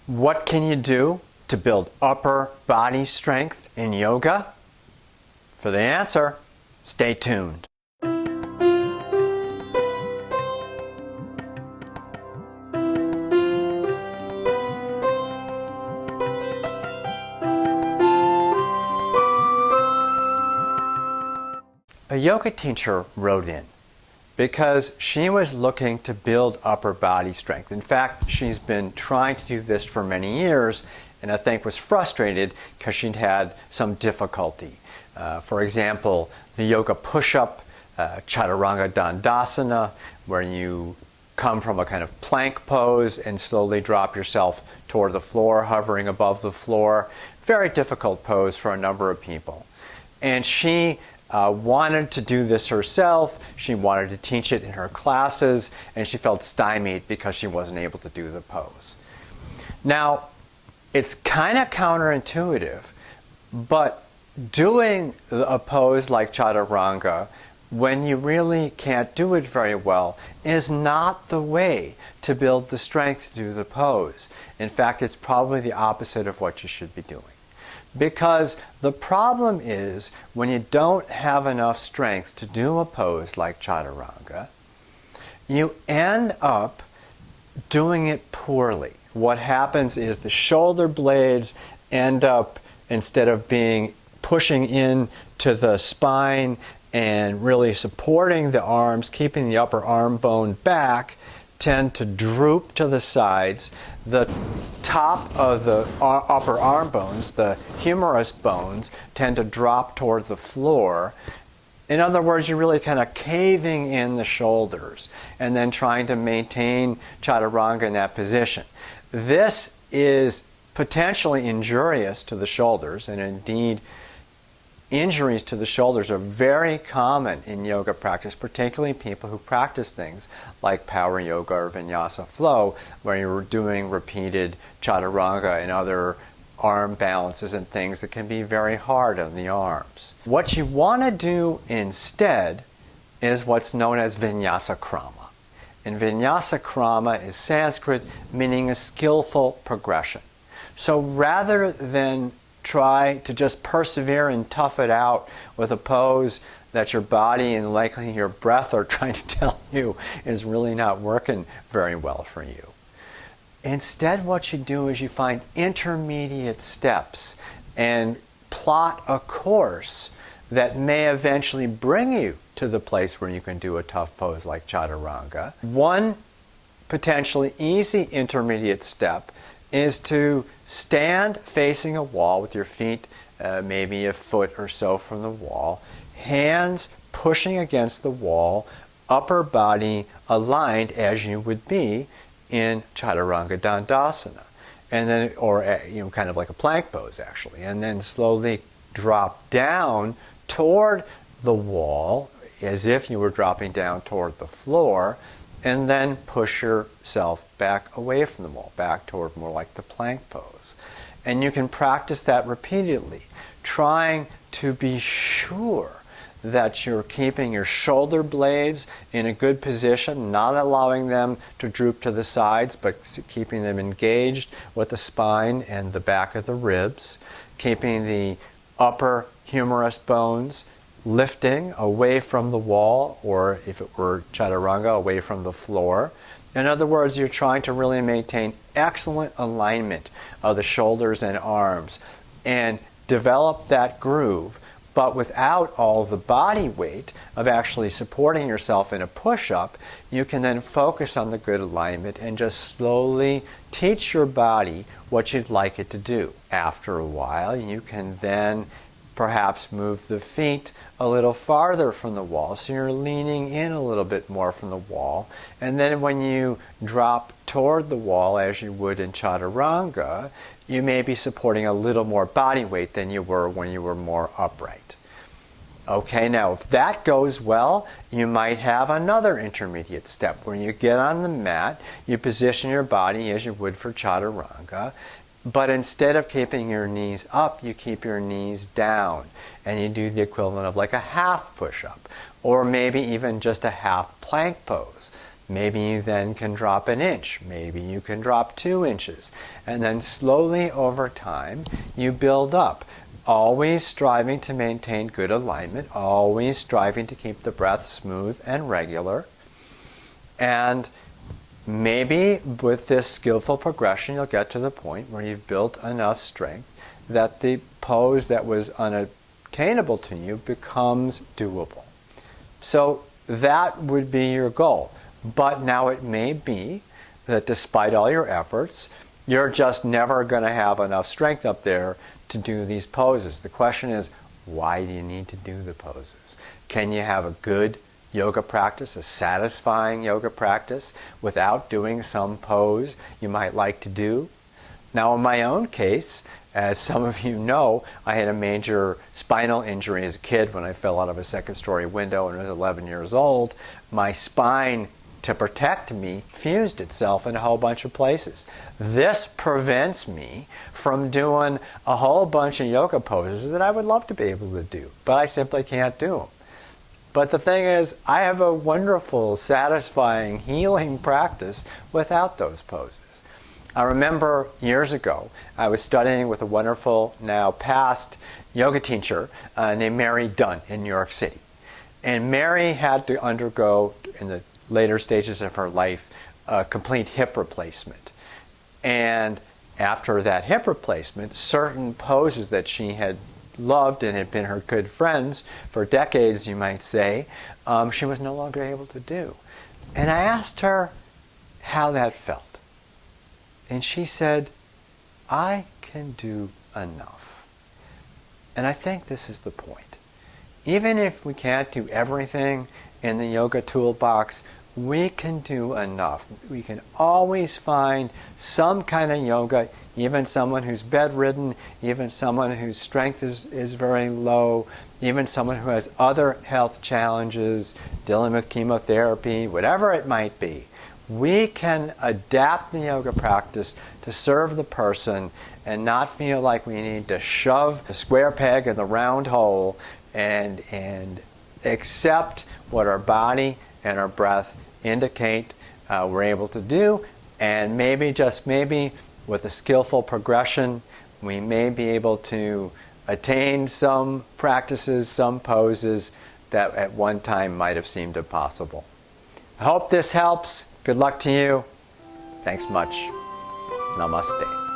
What can you do to build upper body strength in yoga? For the answer, stay tuned. A yoga teacher wrote in because she was looking to build upper body strength. In fact, she's been trying to do this for many years and I think was frustrated because she'd had some difficulty. For example, the yoga push-up, Chaturanga Dandasana, where you come from a kind of plank pose and slowly drop yourself toward the floor, hovering above the floor. Very difficult pose for a number of people. And she wanted to do this herself. She wanted to teach it in her classes, and she felt stymied because she wasn't able to do the pose. Now, it's kind of counterintuitive, but doing a pose like Chaturanga, when you really can't do it very well, is not the way to build the strength to do the pose. In fact, it's probably the opposite of what you should be doing. Because the problem is when you don't have enough strength to do a pose like Chaturanga, you end up doing it poorly. What happens is the shoulder blades end up, instead of being pushing in to the spine and really supporting the arms, keeping the upper arm bone back, tend to droop to the sides. The top of the upper arm bones, the humerus bones, tend to drop toward the floor. In other words, you're really kind of caving in the shoulders and then trying to maintain Chaturanga in that position. This is potentially injurious to the shoulders, and indeed injuries to the shoulders are very common in yoga practice, particularly people who practice things like power yoga or vinyasa flow, where you're doing repeated Chaturanga and other arm balances and things that can be very hard on the arms. What you want to do instead is what's known as Vinyasa Krama. And Vinyasa Krama is Sanskrit meaning a skillful progression. So rather than try to just persevere and tough it out with a pose that your body and likely your breath are trying to tell you is really not working very well for you. Instead, what you do is you find intermediate steps and plot a course that may eventually bring you to the place where you can do a tough pose like Chaturanga. One potentially easy intermediate step is to stand facing a wall with your feet maybe a foot or so from the wall, hands pushing against the wall, upper body aligned as you would be in Chaturanga Dandasana, and then, or kind of like a plank pose actually, and then slowly drop down toward the wall as if you were dropping down toward the floor, and then push yourself back away from the wall, back toward more like the plank pose. And you can practice that repeatedly, trying to be sure that you're keeping your shoulder blades in a good position, not allowing them to droop to the sides, but keeping them engaged with the spine and the back of the ribs, keeping the upper humerus bones lifting away from the wall, or if it were Chaturanga, away from the floor. In other words, you're trying to really maintain excellent alignment of the shoulders and arms and develop that groove, but without all the body weight of actually supporting yourself in a push-up. You can then focus on the good alignment and just slowly teach your body what you'd like it to do. After a while, you can then perhaps move the feet a little farther from the wall, so you're leaning in a little bit more from the wall. And then when you drop toward the wall, as you would in Chaturanga, you may be supporting a little more body weight than you were when you were more upright. Okay, now if that goes well, you might have another intermediate step where you get on the mat, you position your body as you would for Chaturanga, but instead of keeping your knees up, you keep your knees down, and you do the equivalent of like a half push-up, or maybe even just a half plank pose. Maybe you then can drop an inch. Maybe you can drop 2 inches. And then slowly over time, you build up. Always striving to maintain good alignment. Always striving to keep the breath smooth and regular. And maybe with this skillful progression, you'll get to the point where you've built enough strength that the pose that was unattainable to you becomes doable. So that would be your goal. But now it may be that despite all your efforts, you're just never going to have enough strength up there to do these poses. The question is, why do you need to do the poses? Can you have a good yoga practice, a satisfying yoga practice, without doing some pose you might like to do? Now, in my own case, as some of you know, I had a major spinal injury as a kid when I fell out of a second-story window when I was 11 years old. My spine, to protect me, fused itself in a whole bunch of places. This prevents me from doing a whole bunch of yoga poses that I would love to be able to do, but I simply can't do them. But the thing is, I have a wonderful, satisfying, healing practice without those poses. I remember years ago, I was studying with a wonderful, now past yoga teacher named Mary Dunn in New York City. And Mary had to undergo, in the later stages of her life, a complete hip replacement. And after that hip replacement, certain poses that she had loved and had been her good friends for decades, you might say, she was no longer able to do. And I asked her how that felt. And she said, I can do enough. And I think this is the point. Even if we can't do everything in the yoga toolbox, we can do enough. We can always find some kind of yoga, even someone who's bedridden, even someone whose strength is very low, even someone who has other health challenges, dealing with chemotherapy, whatever it might be. We can adapt the yoga practice to serve the person and not feel like we need to shove the square peg in the round hole and accept what our body and our breath indicate we're able to do. And maybe, just maybe, with a skillful progression, we may be able to attain some practices, some poses that at one time might have seemed impossible. I hope this helps. Good luck to you. Thanks much. Namaste.